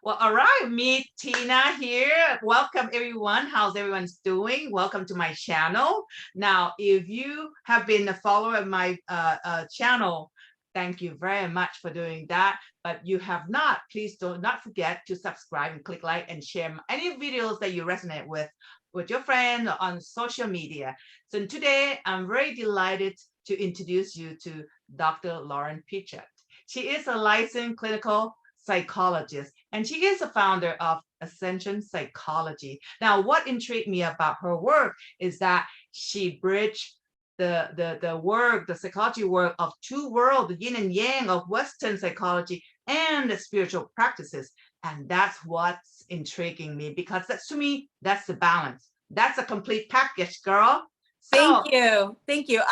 Well, all right, me, Tina here. Welcome everyone. How's everyone's doing? Welcome to my channel. Now, if you have been a follower of my channel, thank you very much for doing that. But you have not, please do not forget to subscribe and click like and share any videos that you resonate with your friend or on social media. So today, I'm very delighted to introduce you to Dr. Lauren Pichard. She is a licensed clinical psychologist, and she is a founder of Ascension Psychology. Now, what intrigued me about her work is that she bridged the psychology work of two worlds, the yin and yang of Western psychology and the spiritual practices. And that's what's intriguing me, because that's, to me, that's the balance. That's a complete package, girl. Thank you. Thank you.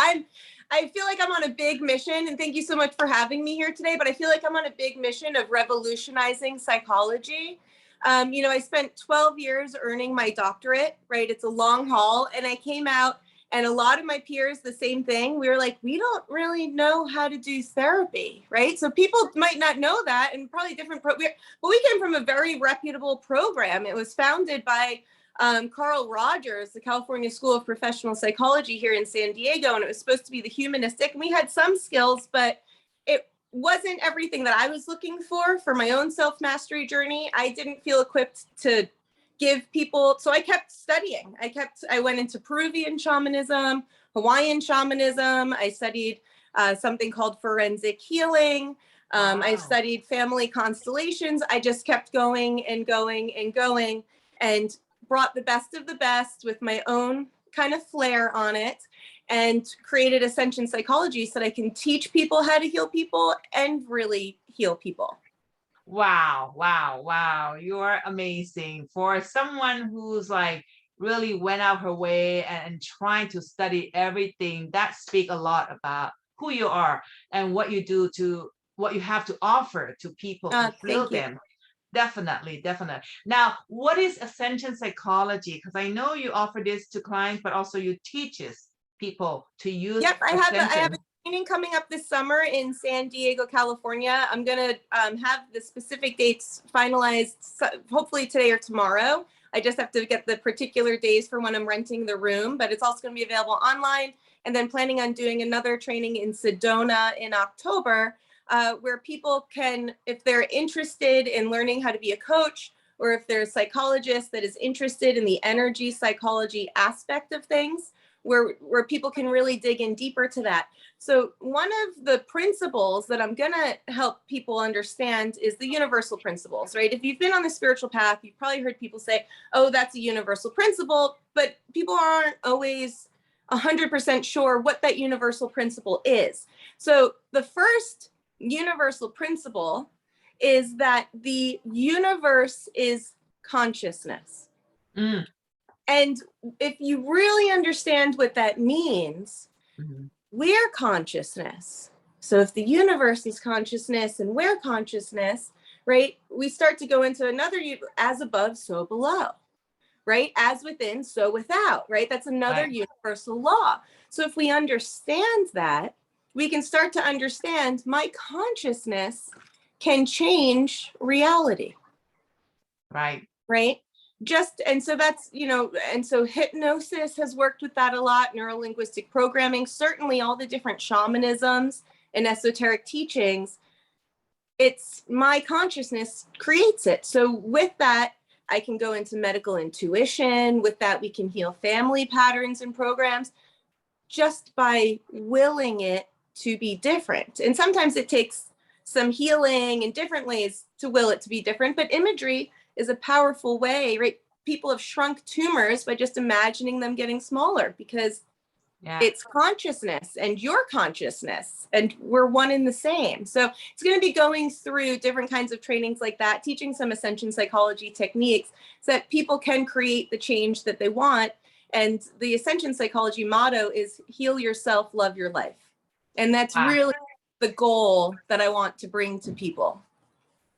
I feel like I'm on a big mission, and thank you so much for having me here today, but I feel like I'm on a big mission of revolutionizing psychology. I spent 12 years earning my doctorate, right? It's a long haul, and I came out, and a lot of my peers, the same thing. We were like, we don't really know how to do therapy, right? So people might not know that, and probably different, but we came from a very reputable program. It was founded by Carl Rogers, the California School of Professional Psychology here in San Diego, and it was supposed to be the humanistic. And we had some skills, but it wasn't everything that I was looking for my own self-mastery journey. I didn't feel equipped to give people, so I kept studying. I went into Peruvian shamanism, Hawaiian shamanism. I studied something called forensic healing. Wow. I studied family constellations. I just kept going and going and going, and brought the best of the best with my own kind of flair on it, and created Ascension Psychology so that I can teach people how to heal people and really heal people. Wow, wow, wow. You're amazing. For someone who's like really went out her way and trying to study everything, that speaks a lot about who you are and what you do to what you have to offer to people to heal them. Definitely, definitely. Now, what is Ascension Psychology? Because I know you offer this to clients, but also you teaches people to use. Yep, I have a training coming up this summer in San Diego, California. I'm going to have the specific dates finalized, hopefully today or tomorrow. I just have to get the particular days for when I'm renting the room, but it's also going to be available online. And then planning on doing another training in Sedona in October, where people can, if they're interested in learning how to be a coach, or if they're a psychologist that is interested in the energy psychology aspect of things, where people can really dig in deeper to that. So one of the principles that I'm going to help people understand is the universal principles, right? If you've been on the spiritual path, you've probably heard people say, oh, that's a universal principle, but people aren't always 100% sure what that universal principle is. So the first universal principle is that the universe is consciousness. Mm. And if you really understand what that means, we're consciousness. So if the universe is consciousness and we're consciousness, right, we start to go into another, as above, so below, right? As within, so without, right? That's another universal law. So if we understand that, we can start to understand my consciousness can change reality. Right. Right. And so that's, and so hypnosis has worked with that a lot, neuro-linguistic programming, certainly all the different shamanisms and esoteric teachings. It's my consciousness creates it. So with that, I can go into medical intuition. With that, we can heal family patterns and programs just by willing it to be different. And sometimes it takes some healing in different ways to will it to be different, but imagery is a powerful way, right? People have shrunk tumors by just imagining them getting smaller, because it's consciousness and your consciousness, and we're one and the same. So it's going to be going through different kinds of trainings like that, teaching some Ascension Psychology techniques so that people can create the change that they want. And the Ascension Psychology motto is heal yourself, love your life. And that's really the goal that I want to bring to people.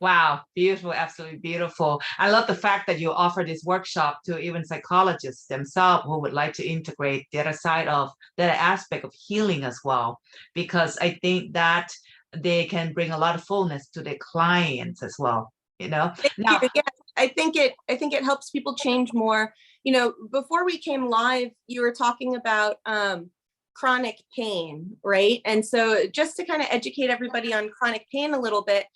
Wow, beautiful, absolutely beautiful. I love the fact that you offer this workshop to even psychologists themselves who would like to integrate the other side of that aspect of healing as well, because I think that they can bring a lot of fullness to their clients as well. you know. Thank Now, you. Yeah, I think it helps people change more. You know, before we came live, you were talking about chronic pain, right? And so just to kind of educate everybody on chronic pain a little bit,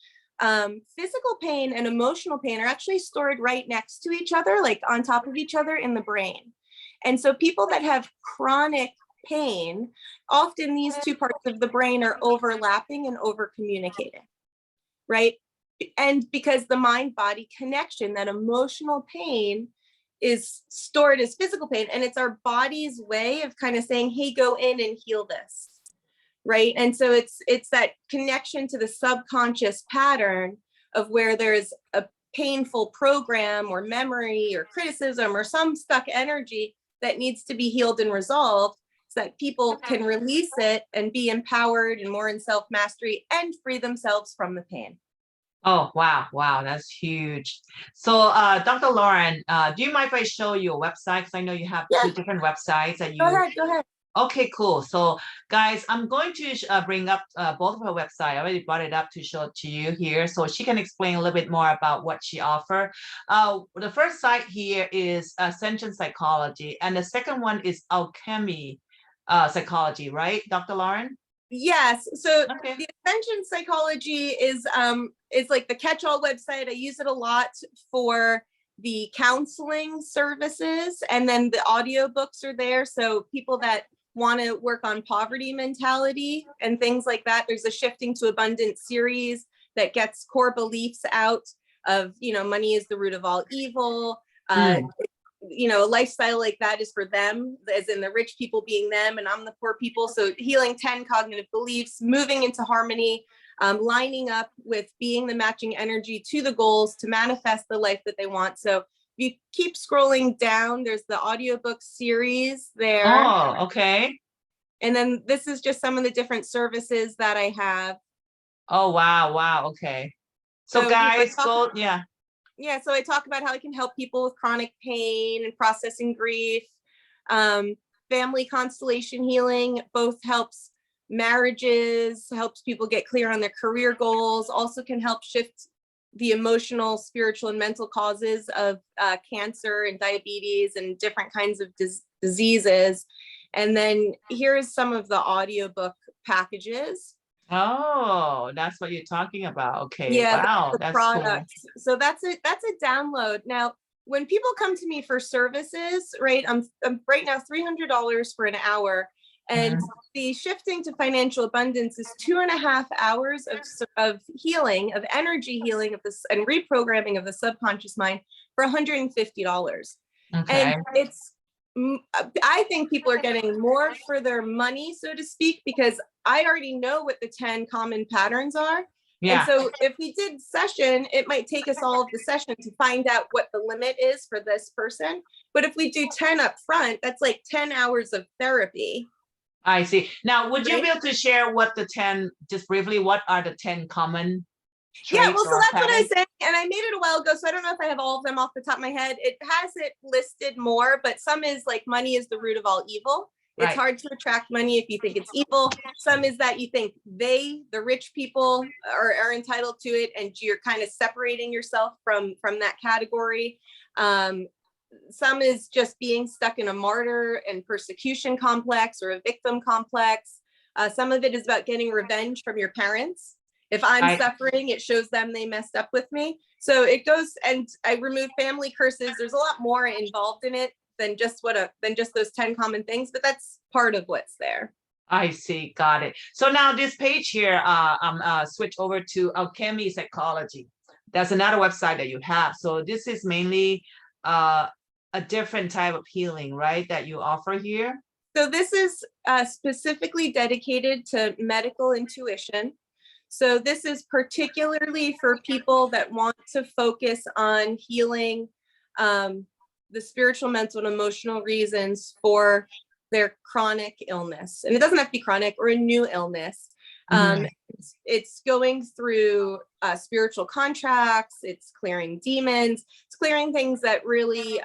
physical pain and emotional pain are actually stored right next to each other, like on top of each other in the brain. And so people that have chronic pain, often these two parts of the brain are overlapping and over communicating, right? And because the mind-body connection, that emotional pain is stored as physical pain, and it's our body's way of kind of saying, hey, go in and heal this, right? And so it's that connection to the subconscious pattern of where there's a painful program or memory or criticism or some stuck energy that needs to be healed and resolved, so that people can release it and be empowered and more in self-mastery and free themselves from the pain. oh, wow, wow, that's huge. So, Dr. Lauren, do you mind if I show you a website? Because I know you have Yeah. two different websites that you. Go ahead. Okay, cool. So, guys, I'm going to bring up both of her website. I already brought it up to show it to you here, so she can explain a little bit more about what she offers. The first site here is Ascension Psychology, and the second one is Alchemy Psychology, right, Dr. Lauren? Yes. So Okay. the Ascension Psychology is like the catch-all website. I use it a lot for the counseling services, and then the audiobooks are there. So people that want to work on poverty mentality and things like that. There's a Shifting to Abundance series that gets core beliefs out of, you know, money is the root of all evil. You know, a lifestyle like that is for them, as in the rich people being them and I'm the poor people. So healing 10 cognitive beliefs, moving into harmony, lining up with being the matching energy to the goals to manifest the life that they want. So if you keep scrolling down, there's the audiobook series there. Oh, okay. And then this is just some of the different services that I have. Oh, wow, wow, okay. So guys, go, yeah. Yeah, so I talk about how I can help people with chronic pain and processing grief. Family constellation healing both helps marriages, helps people get clear on their career goals, also can help shift the emotional, spiritual, and mental causes of cancer and diabetes and different kinds of diseases. And then here's some of the audiobook packages. Oh, that's what you're talking about. Okay. Yeah, Wow, the that's products. cool. So that's a download. Now, when people come to me for services, right, I'm right now $300 for an hour, and the Shifting to Financial Abundance is 2.5 hours of healing, of energy healing of this and reprogramming of the subconscious mind for $150. Okay. And I think people are getting more for their money, so to speak, because I already know what the 10 common patterns are. Yeah. And so if we did session, it might take us all of the session to find out what the limit is for this person. But if we do 10 up front, that's like 10 hours of therapy. I see. Now, would you be able to share what the 10, just briefly, what are the 10 common traits? Yeah, well, so that's what I said. And I made it a while ago, so I don't know if I have all of them off the top of my head. It has it listed more, but some is like money is the root of all evil. It's hard to attract money if you think it's evil. Some is that you think the rich people are entitled to it, and you're kind of separating yourself from that category. Some is just being stuck in a martyr and persecution complex or a victim complex. Some of it is about getting revenge from your parents. If I'm suffering, it shows them they messed up with me. So it goes, and I remove family curses. There's a lot more involved in it than just those 10 common things, but that's part of what's there. I see. Got it. So now this page here, switch over to Alchemy Psychology. That's another website that you have. So this is mainly a different type of healing, right, that you offer here? So this is specifically dedicated to medical intuition. So this is particularly for people that want to focus on healing the spiritual, mental, and emotional reasons for their chronic illness. And it doesn't have to be chronic or a new illness. It's going through spiritual contracts, it's clearing demons, it's clearing things that really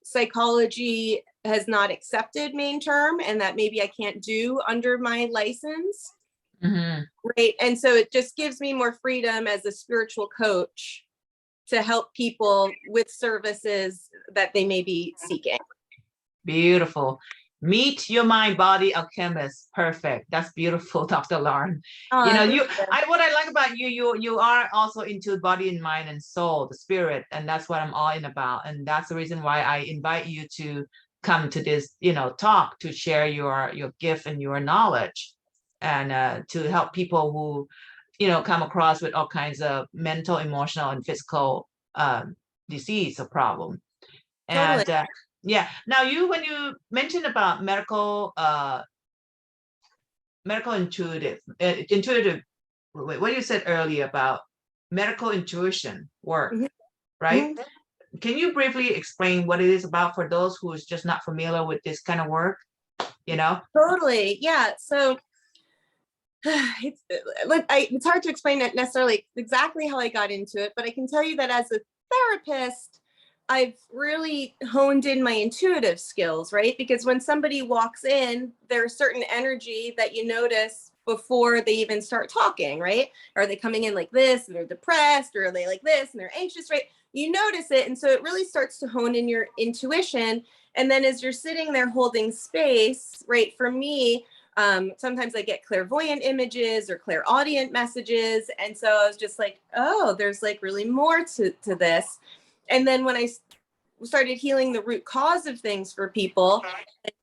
psychology has not accepted main term, and that maybe I can't do under my license. Right. And so it just gives me more freedom as a spiritual coach to help people with services that they may be seeking. Beautiful. Meet your mind body alchemist. Perfect. That's beautiful, Dr. Lauren. You know, what I like about you are also into body and mind and soul, the spirit, and that's what I'm all in about. And that's the reason why I invite you to come to this, talk, to share your gift and your knowledge, and to help people who, come across with all kinds of mental, emotional, and physical disease or problem. Totally. And yeah. Now, when you mentioned about medical intuitive, what you said earlier about medical intuition work, right? Can you briefly explain what it is about for those who is just not familiar with this kind of work? Totally. Yeah. So it's hard to explain it necessarily exactly how I got into it, but I can tell you that as a therapist, I've really honed in my intuitive skills, right? Because when somebody walks in, there's certain energy that you notice before they even start talking, right? Are they coming in like this and they're depressed, or are they like this and they're anxious, right? You notice it. And so it really starts to hone in your intuition. And then as you're sitting there holding space, right? For me, sometimes I get clairvoyant images or clairaudient messages. And so I was just like, oh, there's like really more to this. And then when I started healing the root cause of things for people,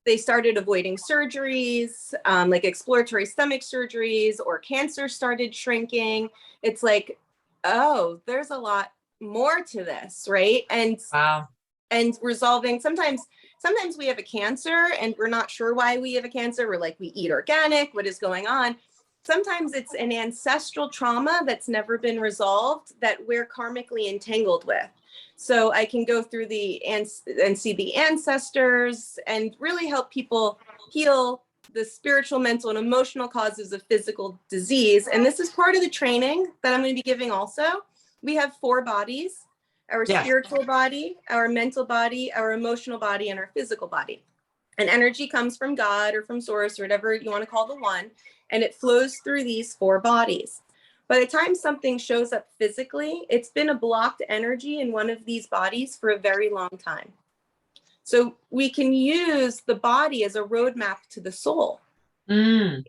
they started avoiding surgeries, like exploratory stomach surgeries, or cancer started shrinking. It's like, oh, there's a lot more to this, right? And wow. And resolving, sometimes we have a cancer and we're not sure why we have a cancer. We're like, we eat organic, what is going on? Sometimes it's an ancestral trauma that's never been resolved that we're karmically entangled with. So I can go through and see the ancestors and really help people heal the spiritual, mental, and emotional causes of physical disease. And this is part of the training that I'm going to be giving also. We have 4 bodies: our spiritual body, our mental body, our emotional body, and our physical body. And energy comes from God or from source or whatever you want to call the one, and it flows through these 4 bodies. By the time something shows up physically, it's been a blocked energy in one of these bodies for a very long time. So we can use the body as a roadmap to the soul. So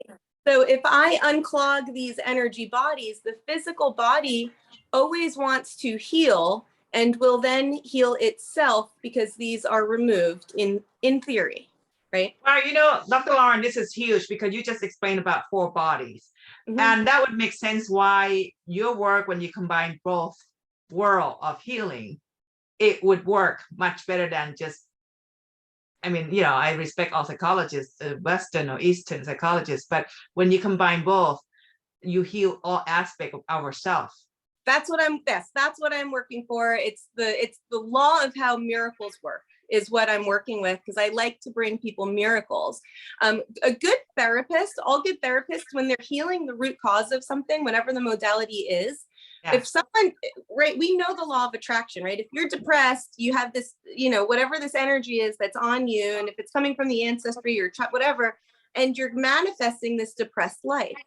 if I unclog these energy bodies, the physical body always wants to heal and will then heal itself because these are removed in theory, right? Well, Dr. Lauren, this is huge because you just explained about 4 bodies. And that would make sense why your work, when you combine both world of healing, it would work much better than just, I respect all psychologists, Western or Eastern psychologists, but when you combine both, you heal all aspects of ourselves. That's what I'm working for. It's the law of how miracles work is what I'm working with, because I like to bring people miracles. A good therapist, all good therapists, when they're healing the root cause of something, whatever the modality is, if someone, right, we know the law of attraction, right? If you're depressed, you have this, whatever this energy is that's on you, and if it's coming from the ancestry or whatever, and you're manifesting this depressed life,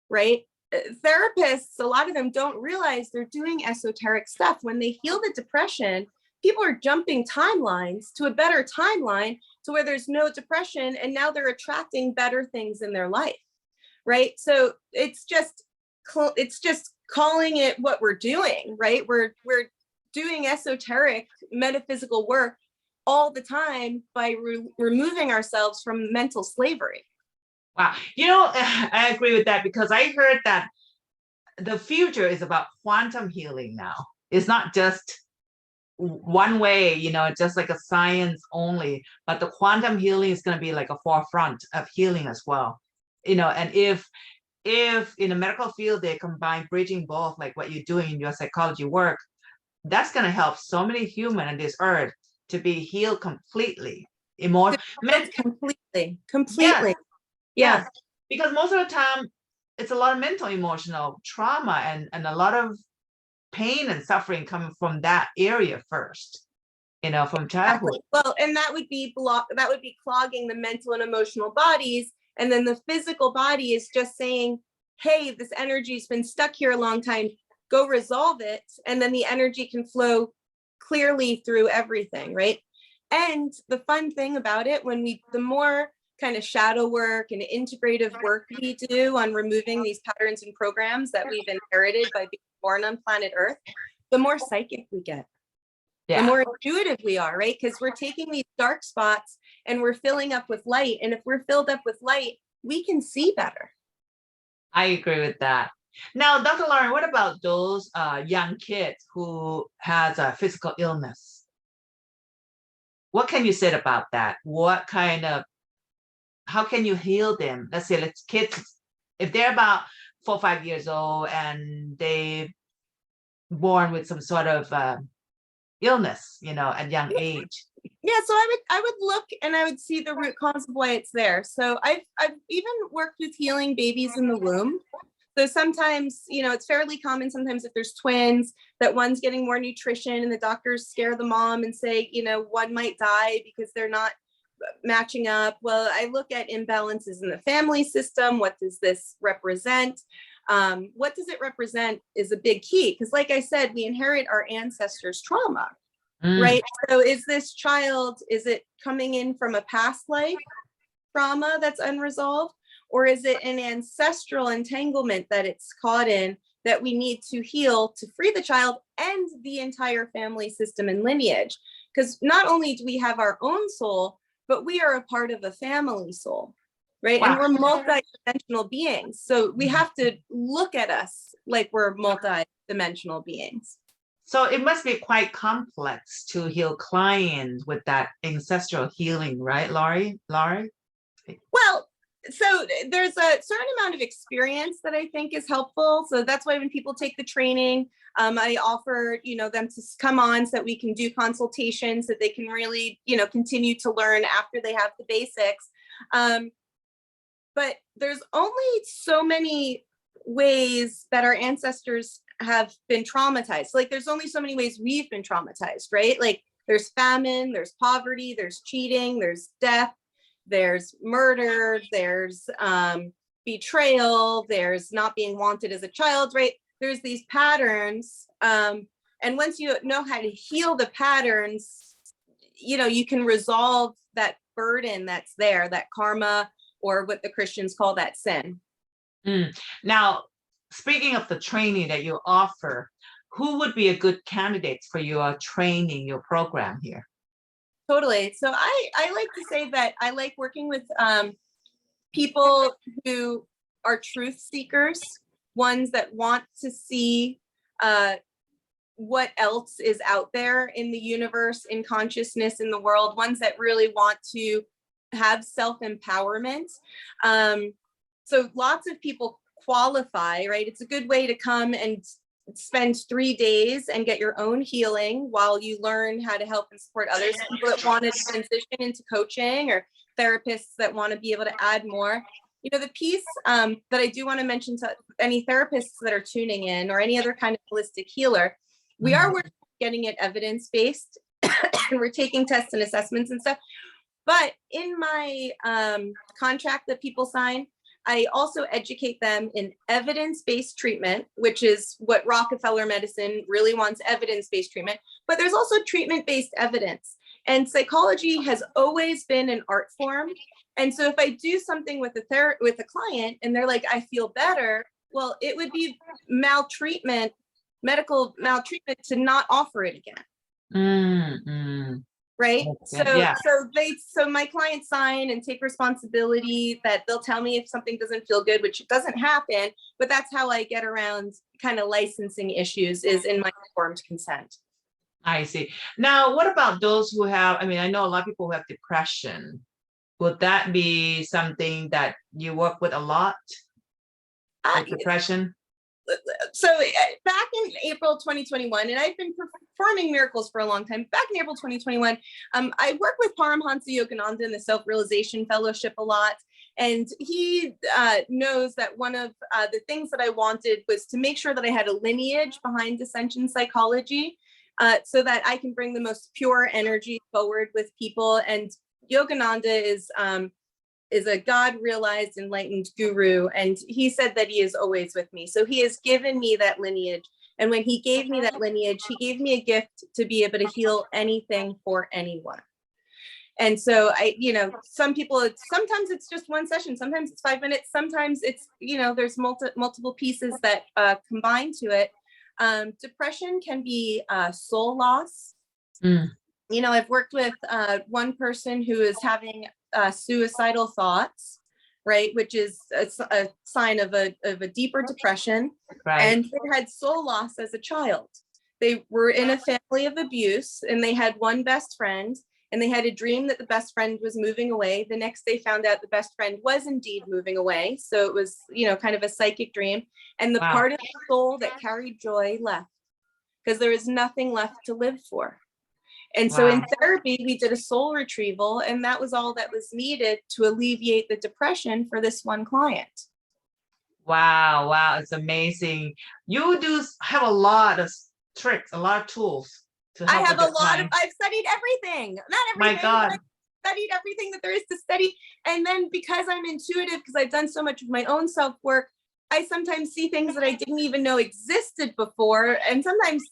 right? Therapists, a lot of them don't realize they're doing esoteric stuff. When they heal the depression, people are jumping timelines to a better timeline to where there's no depression, and now they're attracting better things in their life, right? So it's just calling it what we're doing, right? We're doing esoteric metaphysical work all the time by removing ourselves from mental slavery. Wow. I agree with that, because I heard that the future is about quantum healing now. It's not just one way, just like a science only, but the quantum healing is going to be like a forefront of healing as well. And if in the medical field, they combine bridging both, like what you're doing in your psychology work, that's going to help so many humans on this earth to be healed completely. Completely. Yeah. Because most of the time, it's a lot of mental, emotional trauma and a lot of pain and suffering coming from that area first, from childhood. Exactly. Well, and that would be clogging the mental and emotional bodies. And then the physical body is just saying, hey, this energy's been stuck here a long time. go resolve it, and then the energy can flow clearly through everything, right? And the fun thing about it, the more kind of shadow work and integrative work we do on removing these patterns and programs that we've inherited by being born on planet Earth, the more psychic we get. The more intuitive we are, right? Because we're taking these dark spots and we're filling up with light. And if we're filled up with light, we can see better. I agree with that. Now, Dr. Lauren, what about those young kids who has a physical illness? What can you say about that? How can you heal them? Let's say kids, if they're about 4 or 5 years old and they born with some sort of illness, at young age. Yeah, so I would look and I would see the root cause of why it's there. So I've even worked with healing babies in the womb. So sometimes, it's fairly common sometimes if there's twins that one's getting more nutrition and the doctors scare the mom and say, one might die because they're not matching up. Well, I look at imbalances in the family system. What does this represent? What does it represent is a big key, because like I said, we inherit our ancestors' trauma, right? So is it coming in from a past life trauma that's unresolved? Or is it an ancestral entanglement that it's caught in that we need to heal to free the child and the entire family system and lineage? Because not only do we have our own soul, but we are a part of a family soul, right? Wow. And we're multi-dimensional beings. So we have to look at us like we're multi-dimensional beings. So it must be quite complex to heal clients with that ancestral healing, right, Laurie? Well, so there's a certain amount of experience that I think is helpful. So that's why when people take the training, I offer, them to come on so that we can do consultations, so they can really, continue to learn after they have the basics. But there's only so many ways that our ancestors have been traumatized. Like there's only so many ways we've been traumatized, right? Like there's famine, there's poverty, there's cheating, there's death, there's murder, there's betrayal, there's not being wanted as a child, right? There's these patterns. And once you know how to heal the patterns, you can resolve that burden that's there, that karma, or what the Christians call that sin. Now, speaking of the training that you offer, who would be a good candidate for your training, your program here? Totally. So I like to say that I like working with people who are truth seekers, ones that want to see what else is out there in the universe, in consciousness, in the world, ones that really want to have self-empowerment. So lots of people qualify, right? It's a good way to come and spend 3 days and get your own healing while you learn how to help and support others. People that want to transition into coaching, or therapists that want to be able to add more. The piece that I do want to mention to any therapists that are tuning in, or any other kind of holistic healer, we are working on getting it evidence-based and we're taking tests and assessments and stuff. But in my contract that people sign, I also educate them in evidence-based treatment, which is what Rockefeller medicine really wants, evidence-based treatment. But there's also treatment-based evidence. And psychology has always been an art form. And so if I do something with a client and they're like, I feel better, well, it would be medical maltreatment to not offer it again. Right. Okay. So my clients sign and take responsibility that they'll tell me if something doesn't feel good, which doesn't happen, but that's how I get around kind of licensing issues, is in my informed consent. I see. Now, what about those who have, I know a lot of people who have depression. Would that be something that you work with a lot? Depression? So back in April 2021, and I've been performing miracles for a long time. Back in April 2021, I work with Paramhansa Yogananda in the Self-Realization Fellowship a lot. And he knows that one of the things that I wanted was to make sure that I had a lineage behind Ascension Psychology, so that I can bring the most pure energy forward with people. And Yogananda is a God-realized enlightened guru. And he said that he is always with me. So he has given me that lineage And when he gave me that lineage, he gave me a gift to be able to heal anything for anyone. And so some people, sometimes it's just one session, sometimes it's 5 minutes, sometimes it's, there's multiple pieces that combine to it. Depression can be soul loss. I've worked with one person who is having suicidal thoughts, right, which is a sign of a deeper depression. Right. And they had soul loss as a child. They were in a family of abuse, and they had one best friend, and they had a dream that the best friend was moving away. The next day found out the best friend was indeed moving away. So it was, kind of a psychic dream. And the part of the soul that carried joy left, because there was nothing left to live for. And so in therapy, we did a soul retrieval, and that was all that was needed to alleviate the depression for this one client. Wow. It's amazing. You do have a lot of tricks, a lot of tools. I have I've studied everything, not everything. My God. I've studied everything that there is to study. And then because I'm intuitive, because I've done so much of my own self-work, I sometimes see things that I didn't even know existed before. And sometimes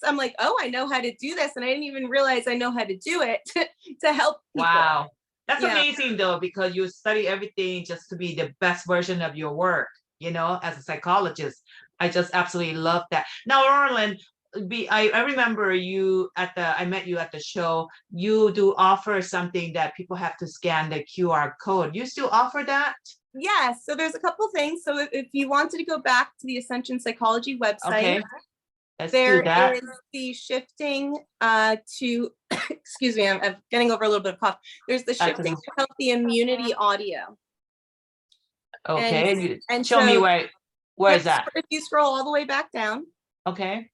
I'm like, oh, I know how to do this. And I didn't even realize I know how to do it to help people. Wow. That's amazing though, because you study everything just to be the best version of your work, as a psychologist. I just absolutely love that. Now, Lauren, I remember I met you at the show. You do offer something that people have to scan the QR code. You still offer that? Yes. So there's a couple things. So if you wanted to go back to the Ascension Psychology website, there is the shifting to, excuse me, I'm getting over a little bit of cough. There's the shifting to healthy immunity audio. Okay. And show me where is that? If you scroll all the way back down. Okay.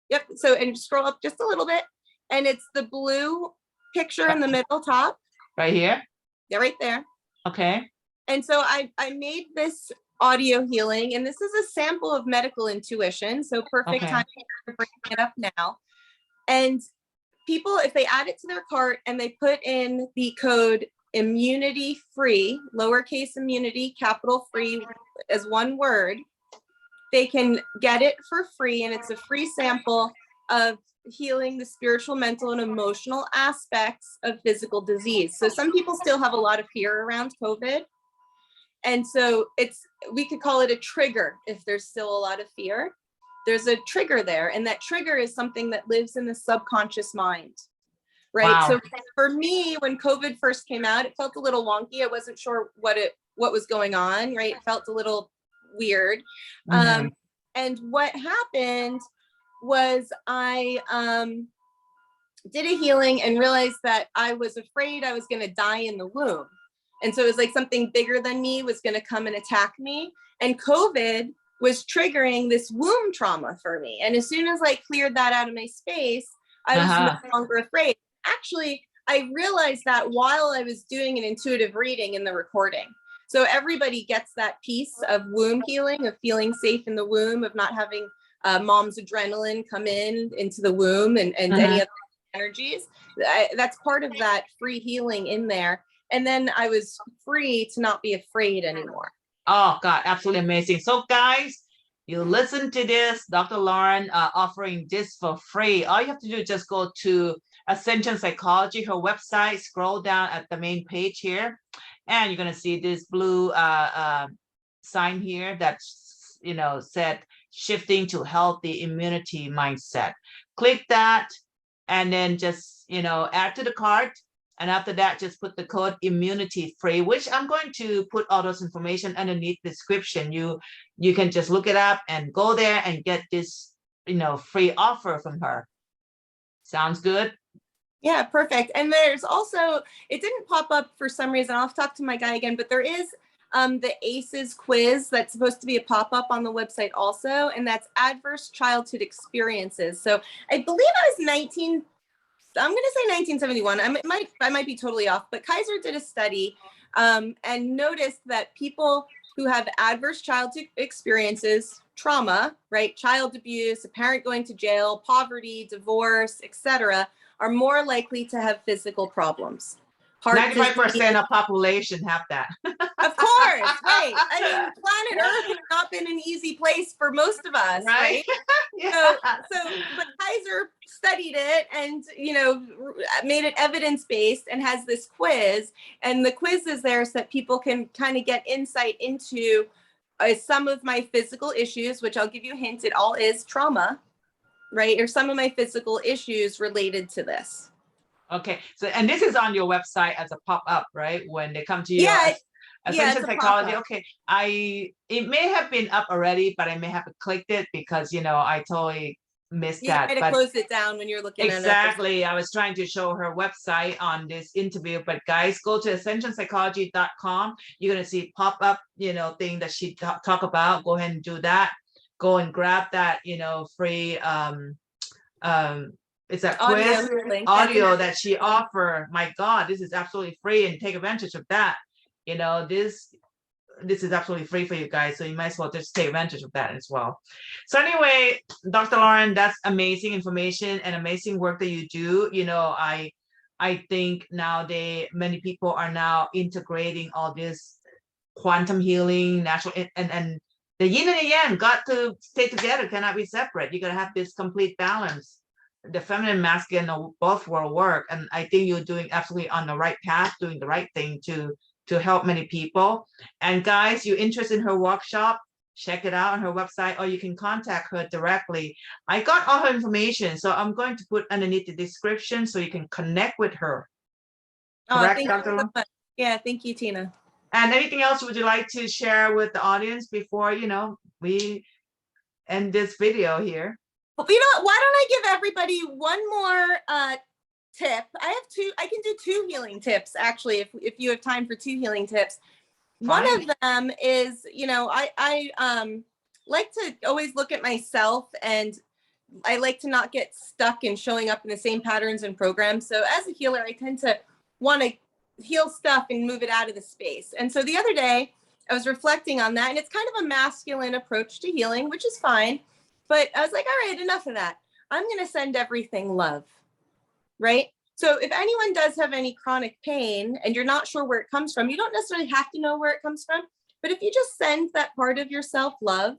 Yep. So, and scroll up just a little bit, and it's the blue picture in the middle top. Right here? Yeah, right there. Okay. And so I made this audio healing, and this is a sample of medical intuition. So perfect time to bring it up now. And people, if they add it to their cart and they put in the code immunity free, lowercase immunity, capital free as one word, they can get it for free. And it's a free sample of healing the spiritual, mental, and emotional aspects of physical disease. So some people still have a lot of fear around COVID. And so we could call it a trigger if there's still a lot of fear. There's a trigger there, and that trigger is something that lives in the subconscious mind, right? Wow. So for me, when COVID first came out, it felt a little wonky. I wasn't sure what was going on, right? It felt a little weird. And what happened was I did a healing and realized that I was afraid I was going to die in the womb. And so it was like something bigger than me was going to come and attack me. And COVID was triggering this womb trauma for me. And as soon as I cleared that out of my space, I was no longer afraid. Actually, I realized that while I was doing an intuitive reading in the recording. So everybody gets that piece of womb healing, of feeling safe in the womb, of not having mom's adrenaline come into the womb and any other energies. That's part of that free healing in there. And then I was free to not be afraid anymore. Oh, God, absolutely amazing. So guys, you listen to this, Dr. Lauren offering this for free. All you have to do is just go to Ascension Psychology, her website, scroll down at the main page here, and you're going to see this blue sign here that's, said shifting to healthy immunity mindset. Click that and then just, add to the cart. And after that, just put the code immunity free, which I'm going to put all those information underneath the description. You can just look it up and go there and get this, free offer from her. Sounds good? Yeah, perfect. And there's also, it didn't pop up for some reason. I'll have to talk to my guy again, but there is the ACEs quiz that's supposed to be a pop-up on the website also. And that's adverse childhood experiences. So I believe I was I'm going to say 1971. I might be totally off, but Kaiser did a study and noticed that people who have adverse childhood experiences, trauma, right, child abuse, a parent going to jail, poverty, divorce, etc., are more likely to have physical problems, heart 95% of population have that. Of course, right. I mean, planet Earth has not been an easy place for most of us, right? Yeah. But Kaiser studied it and, you know, made it evidence-based and has this quiz. And the quiz is there so that people can kind of get insight into some of my physical issues, which I'll give you a hint, it all is trauma, right? Or some of my physical issues related to this. Okay. So, and this is on your website as a pop-up, right? When they come to you. Yeah. Ascension Psychology. Okay. It may have been up already, but I may have clicked it because, you know, I totally missed that. You close it down when you're looking at it. Exactly. I was trying to show her website on this interview, but guys, go to ascensionpsychology.com. You're going to see pop-up, you know, thing that she talk about. Go ahead and do that. Go and grab that, you know, free it's a quiz audio that she offer. My God, this is absolutely free, and take advantage of that. You know, this is absolutely free for you guys, so you might as well just take advantage of that as well. So anyway, Dr. Lauren, that's amazing information and amazing work that you do. You know, I think nowadays many people are now integrating all this quantum healing, natural, and the yin and the yang got to stay together, cannot be separate. You gotta have this complete balance. The feminine, masculine, both will work, and I think you're doing absolutely on the right path, doing the right thing to help many people. And guys, you're interested in her workshop, check it out on her website, or you can contact her directly. I got all her information, so I'm going to put underneath the description so you can connect with her. Correct, Dr. Lauren? Yeah, thank you, Tina. And anything else would you like to share with the audience before, you know, we end this video here? Well, you know, why don't I give everybody one more tip? I can do 2 healing tips, actually, if you have time for 2 healing tips. Fine. One of them is, you know, I like to always look at myself, and I like to not get stuck in showing up in the same patterns and programs. So as a healer, I tend to want to heal stuff and move it out of the space. And so the other day I was reflecting on that, and it's kind of a masculine approach to healing, which is fine. But I was like, all right, enough of that. I'm going to send everything love, right? So if anyone does have any chronic pain and you're not sure where it comes from, you don't necessarily have to know where it comes from. But if you just send that part of yourself love,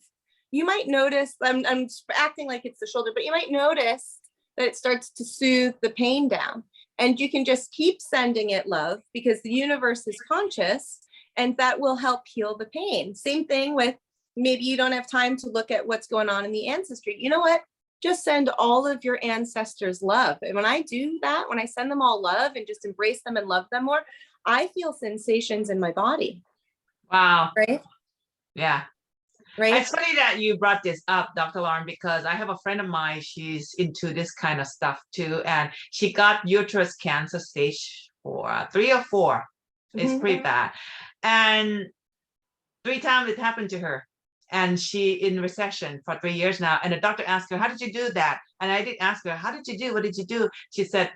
you might notice, I'm acting like it's the shoulder, but you might notice that it starts to soothe the pain down. And you can just keep sending it love because the universe is conscious, and that will help heal the pain. Same thing with maybe you don't have time to look at what's going on in the ancestry. You know what? Just send all of your ancestors love. And when I do that, when I send them all love and just embrace them and love them more, I feel sensations in my body. Wow. Right? Yeah. Right. It's funny that you brought this up, Dr. Lauren, because I have a friend of mine, she's into this kind of stuff too. And she got uterus cancer stage 3 or 4. It's pretty bad. And 3 times it happened to her. And she in recession for 3 years now. And the doctor asked her, how did you do that? And I did ask her, how did you do? What did you do? She said,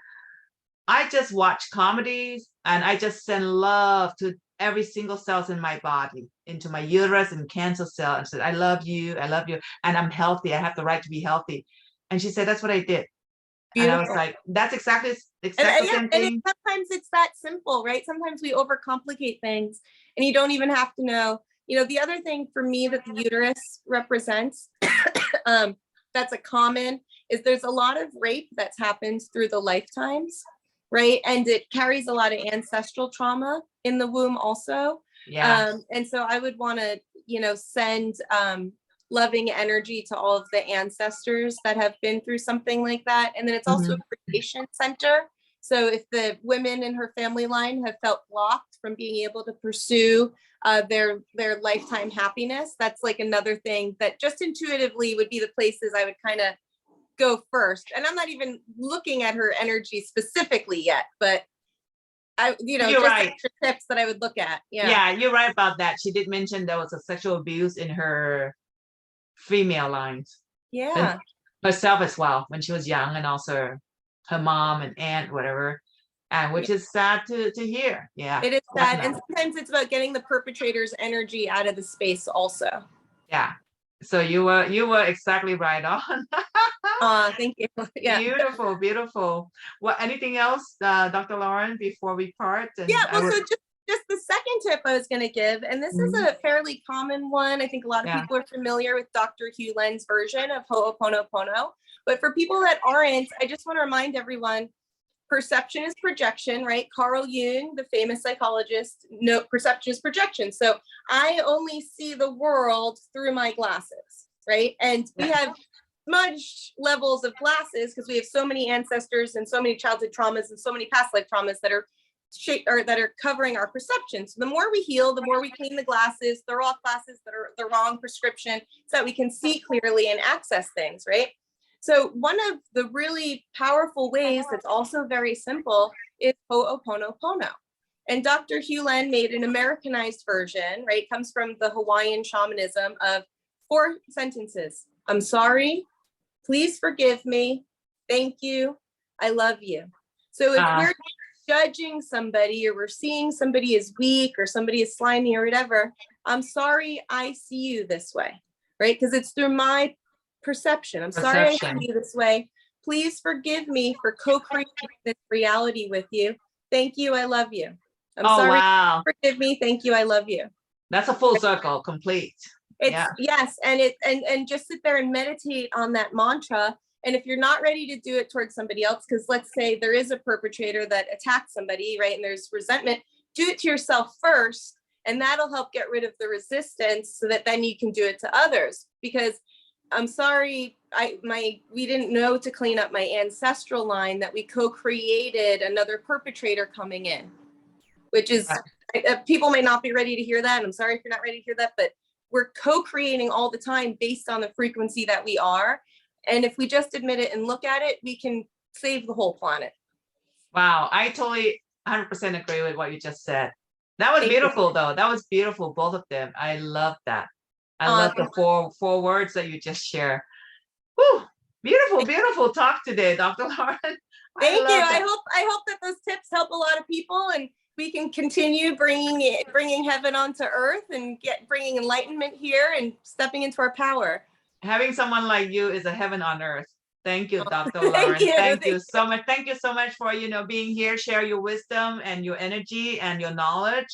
I just watch comedies and I just send love to every single cells in my body, into my uterus and cancer cell, and said, I love you, and I'm healthy. I have the right to be healthy. And she said, that's what I did. Beautiful. And I was like, that's exactly the same thing. And sometimes it's that simple, right? Sometimes we overcomplicate things and you don't even have to know. You know, the other thing for me that the uterus represents, that's a common, is there's a lot of rape that's happened through the lifetimes, right? And it carries a lot of ancestral trauma in the womb also. Yeah. And so I would want to, you know, send loving energy to all of the ancestors that have been through something like that. And then it's also a creation center. So if the women in her family line have felt blocked from being able to pursue their lifetime happiness, that's like another thing that just intuitively would be the places I would kind of go first. And I'm not even looking at her energy specifically yet, but you're just right. Extra tips that I would look at. Yeah, you're right about that. She did mention there was a sexual abuse in her female lines. Yeah. And herself as well when she was young, and also her mom and aunt, whatever. And which is sad to hear. Yeah. It is sad. And sometimes it's about getting the perpetrator's energy out of the space also. Yeah. So you were exactly right on. Thank you. Yeah. Beautiful, beautiful. Well, anything else, Dr. Lauren, before we part? Yeah, And I well, would, so just the second tip I was going to give, and this is a fairly common one. I think a lot of yeah, people are familiar with Dr. Hugh Len's version of Ho'oponopono. But for people that aren't, I just want to remind everyone, perception is projection, right? Carl Jung, the famous psychologist, no, perception is projection. So I only see the world through my glasses, right? And we have smudged levels of glasses because we have so many ancestors and so many childhood traumas and so many past life traumas that are covering our perception. So the more we heal, the more we clean the glasses, throw off glasses that are the wrong prescription so that we can see clearly and access things, right? So one of the really powerful ways that's also very simple is Ho'oponopono. And Dr. Hugh Len made an Americanized version, right? It comes from the Hawaiian shamanism of 4 sentences. I'm sorry, please forgive me, thank you, I love you. So if we're judging somebody or we're seeing somebody as weak or somebody is slimy or whatever, I'm sorry I see you this way, right? Because it's through my perception. I'm sorry I see you this way. Please forgive me for co-creating this reality with you. Thank you, I love you. I'm sorry, wow. forgive me, thank you, I love you. That's a full circle, complete. It's yes, and just sit there and meditate on that mantra. And if you're not ready to do it towards somebody else, because let's say there is a perpetrator that attacked somebody, right, and there's resentment, do it to yourself first, and that'll help get rid of the resistance so that then you can do it to others. Because I'm sorry, we didn't know to clean up my ancestral line, that we co-created another perpetrator coming in, which is, people may not be ready to hear that. And I'm sorry if you're not ready to hear that, but we're co-creating all the time based on the frequency that we are. And if we just admit it and look at it, we can save the whole planet. Wow, I totally 100% agree with what you just said. That was beautiful, though. That was beautiful, both of them. I love that. I love the four words that you just shared. Whew, beautiful, beautiful talk today, Dr. Lauren. Thank you. I hope that those tips help a lot of people, and we can continue bringing heaven onto earth and bringing enlightenment here and stepping into our power. Having someone like you is a heaven on earth. Thank you, Dr. Lauren. Thank you so much. Thank you so much for, being here, share your wisdom and your energy and your knowledge.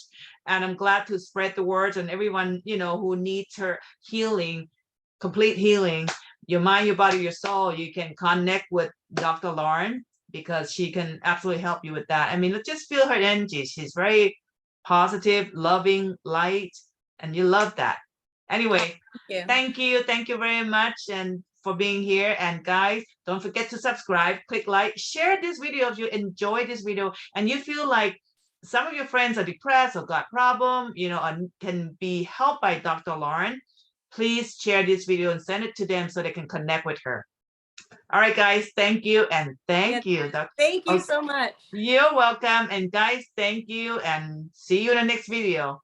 And I'm glad to spread the words, and everyone, who needs her healing, complete healing, your mind, your body, your soul, you can connect with Dr. Lauren, because she can absolutely help you with that. I mean, just feel her energy. She's very positive, loving, light, and you love that. Anyway, thank you very much, and for being here. And guys, don't forget to subscribe, click like, share this video if you enjoy this video and you feel like some of your friends are depressed or got problem, and can be helped by Dr. Lauren. Please share this video and send it to them so they can connect with her. All right, guys, thank you. And thank you. Thank you so much. You're welcome. And guys, thank you, and see you in the next video.